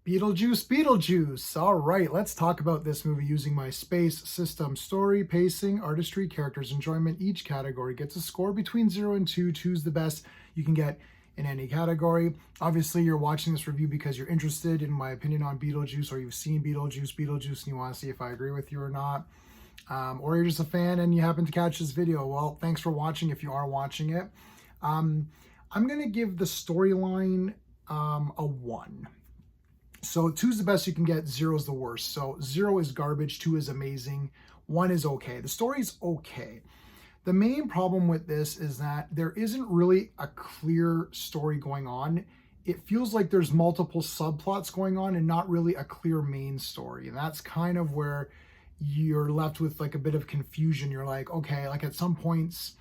Beetlejuice Beetlejuice. All right, let's talk about this movie using my space system. Story, pacing, artistry, characters, enjoyment. Each category gets a score between 0 and 2. Choose the best you can get in any category. Obviously, you're watching this review because you're interested in my opinion on Beetlejuice, or you've seen Beetlejuice, and you want to see if I agree with you or not. Or you're just a fan and you happen to catch this video. Well, thanks for watching if you are watching it. I'm going to give the storyline a 1. So 2 is the best you can get, 0 is the worst. So 0 is garbage, 2 is amazing, 1 is okay. The story's okay. The main problem with this is that there isn't really a clear story going on. It feels like there's multiple subplots going on and not really a clear main story. And that's kind of where you're left with like a bit of confusion. You're like, okay, like at some points,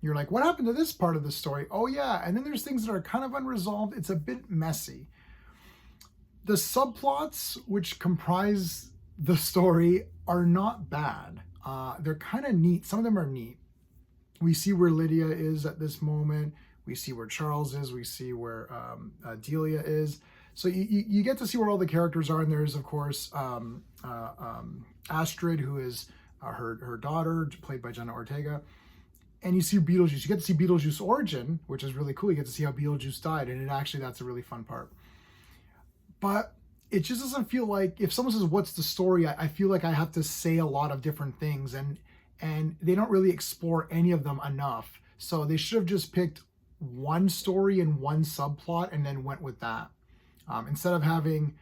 you're like, what happened to this part of the story? Oh yeah, and then there's things that are kind of unresolved. It's a bit messy. The subplots which comprise the story are not bad. They're kind of neat. Some of them are neat. We see where Lydia is at this moment. We see where Charles is. We see where Delia is. So you get to see where all the characters are. And there's, of course, Astrid, who is her daughter, played by Jenna Ortega. And you see Beetlejuice. You get to see Beetlejuice's origin, which is really cool. You get to see how Beetlejuice died. And that's a really fun part. But it just doesn't feel like, if someone says, what's the story? I feel like I have to say a lot of different things, and they don't really explore any of them enough. So they should have just picked one story and one subplot and then went with that. Instead of having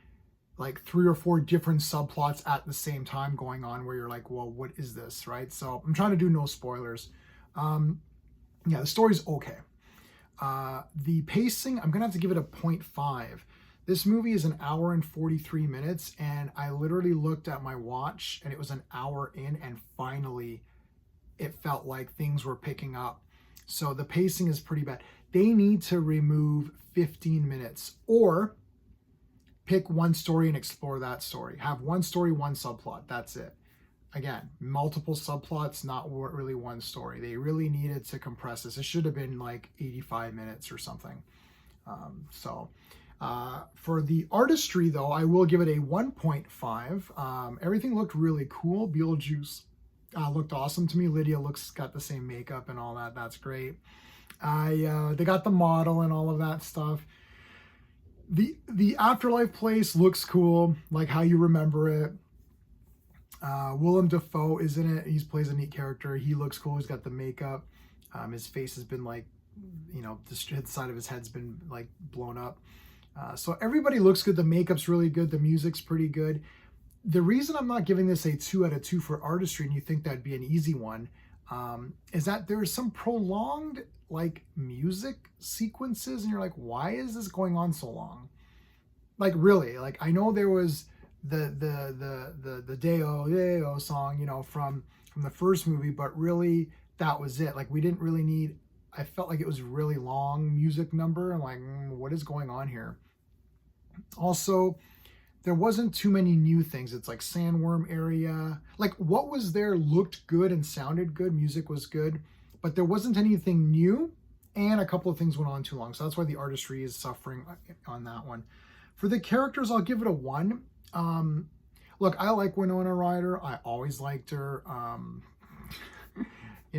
like 3 or 4 different subplots at the same time going on where you're like, well, what is this, right? So I'm trying to do no spoilers. Yeah, the story's okay. The pacing, I'm gonna have to give it a 0.5. This movie is 1 hour and 43 minutes, and I literally looked at my watch and it was 1 hour in, and finally it felt like things were picking up. So the pacing is pretty bad. They need to remove 15 minutes or pick one story and explore that story. Have one story, one subplot. That's it. Again, multiple subplots, not really one story. They really needed to compress this. It should have been like 85 minutes or something. For the artistry, though, I will give it a 1.5. Everything looked really cool. Beetlejuice looked awesome to me. Lydia got the same makeup and all that. That's great. They got the model and all of that stuff. The afterlife place looks cool, like how you remember it. Willem Dafoe is in it. He plays a neat character. He looks cool. He's got the makeup. His face has been like, the side of his head's been like blown up. So everybody looks good. The makeup's really good. The music's pretty good. The reason I'm not giving this a 2 out of 2 for artistry, and you think that'd be an easy one, is that there's some prolonged like music sequences, and you're like, why is this going on so long? Like really, like I know there was the Deo Deo song, from the first movie, but really that was it. Like we didn't really need. I felt like it was a really long music number. I'm like, what is going on here? Also, there wasn't too many new things. It's like sandworm area. Like what was there looked good and sounded good. Music was good, but there wasn't anything new, and a couple of things went on too long. So that's why the artistry is suffering on that one. For the characters, I'll give it a 1. Look, I like Winona Ryder. I always liked her.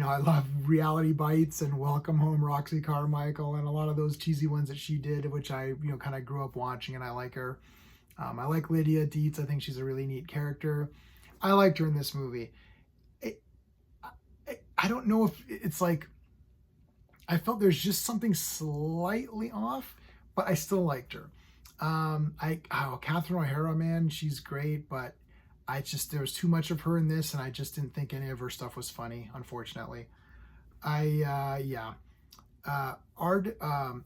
I love Reality Bites and Welcome Home, Roxy Carmichael, and a lot of those cheesy ones that she did, which I, kind of grew up watching, and I like her. I like Lydia Dietz. I think she's a really neat character. I liked her in this movie. I don't know if it's like, I felt there's just something slightly off, but I still liked her. Catherine O'Hara, man, she's great, but there was too much of her in this, and I just didn't think any of her stuff was funny, unfortunately.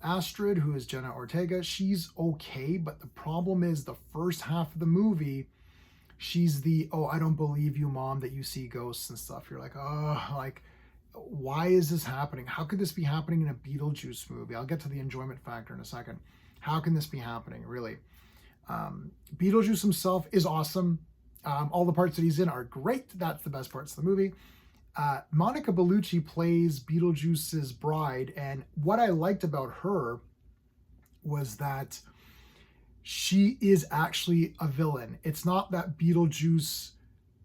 Astrid, who is Jenna Ortega, she's okay, but the problem is the first half of the movie, she's the, oh, I don't believe you, mom, that you see ghosts and stuff. You're like, oh, like, why is this happening? How could this be happening in a Beetlejuice movie? I'll get to the enjoyment factor in a second. How can this be happening, really? Beetlejuice himself is awesome. All the parts that he's in are great. That's the best parts of the movie. Monica Bellucci plays Beetlejuice's bride, and what I liked about her was that she is actually a villain. It's not that Beetlejuice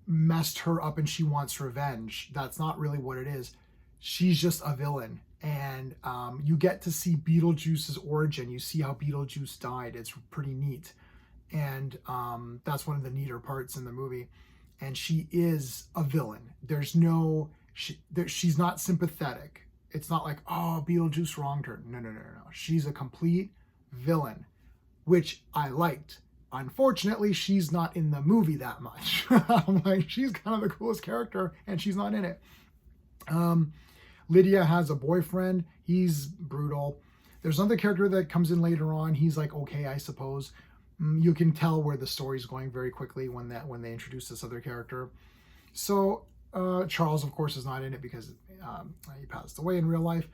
messed her up and she wants revenge. That's not really what it is. She's just a villain. And you get to see Beetlejuice's origin. You see how Beetlejuice died. It's pretty neat. And that's one of the neater parts in the movie. And she is a villain. There's no, she's not sympathetic. It's not like, oh, Beetlejuice wronged her. No, no, no, no. She's a complete villain, which I liked. Unfortunately, she's not in the movie that much. I'm like, she's kind of the coolest character, and she's not in it. Lydia has a boyfriend. He's brutal. There's another character that comes in later on. He's like, okay, I suppose. You can tell where the story's going very quickly when they introduce this other character. So Charles, of course, is not in it because he passed away in real life.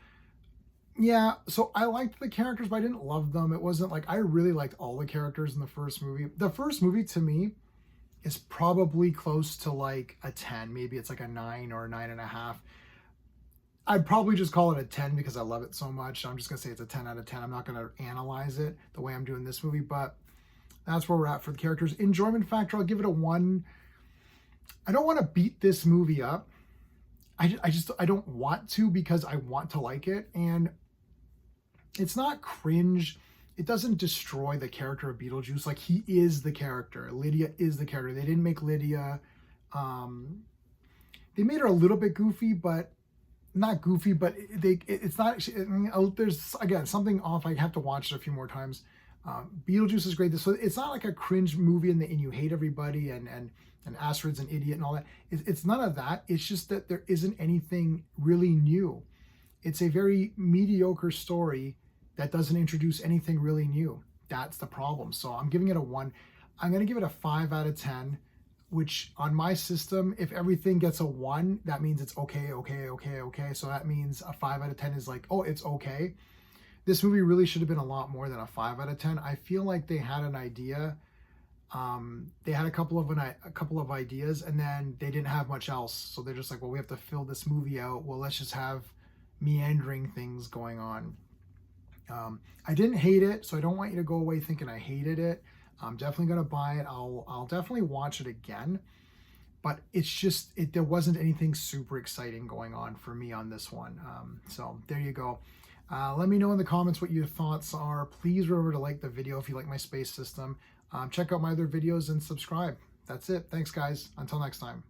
Yeah, so I liked the characters, but I didn't love them. It wasn't like, I really liked all the characters in the first movie. The first movie to me is probably close to like a 10. Maybe it's like a 9 or a 9.5. I'd probably just call it a 10 because I love it so much. I'm just going to say it's a 10 out of 10. I'm not going to analyze it the way I'm doing this movie, but that's where we're at for the characters. Enjoyment factor, I'll give it a 1. I don't want to beat this movie up. I don't want to because I want to like it. And it's not cringe. It doesn't destroy the character of Beetlejuice. Like, he is the character. Lydia is the character. They didn't make Lydia. They made her a little bit goofy, but not goofy, but it's not actually, there's, again, something off. I have to watch it a few more times. Beetlejuice is great. So it's not like a cringe movie and you hate everybody and Astrid's an idiot and all that. It's none of that. It's just that there isn't anything really new. It's a very mediocre story that doesn't introduce anything really new. That's the problem. So I'm giving it a 1. I'm going to give it a 5 out of 10, which on my system, if everything gets a 1, that means it's okay, okay, okay, okay. So that means a 5 out of 10 is like, oh, it's okay. This movie really should have been a lot more than a 5 out of 10. I feel like they had an idea. They had a couple of ideas, and then they didn't have much else. So they're just like, well, we have to fill this movie out. Well, let's just have meandering things going on. I didn't hate it, so I don't want you to go away thinking I hated it. I'm definitely going to buy it. I'll definitely watch it again. But it's just, there wasn't anything super exciting going on for me on this one. So there you go. Let me know in the comments what your thoughts are. Please remember to like the video if you like my space system. Check out my other videos and subscribe. That's it. Thanks, guys. Until next time.